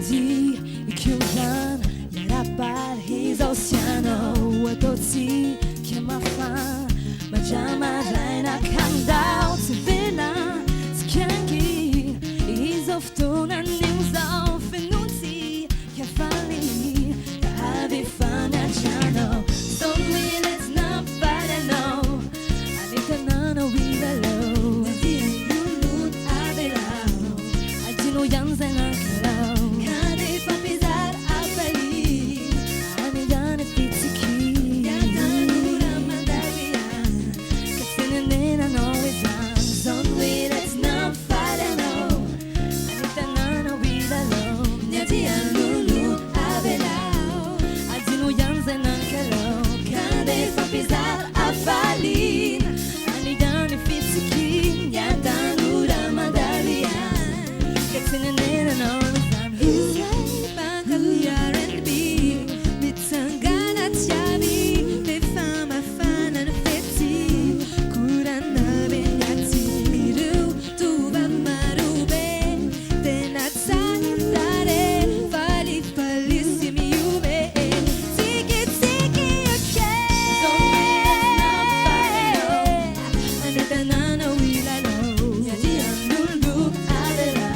di chiusan Yarapar his oceano Watotsi Kemafa Majama Raina Kandao Tivena Skianki Is of Tuna News of Fenunzi Kefali Havifana Channel So we let's not fight and know I need to know we the low Yanzana Kalau Kade Papizar Apali Anidan Fitsiki Yatanura Mandaria Katsinena Noizan Sonly let's not fight and know Anitanana with alone Nyatian Lulu Abelao Adino Yanzana Kalau Kade Papizar Apali Anidan Fitsiki Yatanura Mandaria Singing in an old who's right back of the R&B Mitsangana Tiabi They found my fan and fetty Kurana Benyati Miru Tuba Marube Then at Sanitare Fali Falissimi Ube Tiki okay So it's not fine Anita Nana Wila Lo Yati Anulu Adela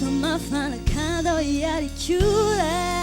From my fan, I can't do it.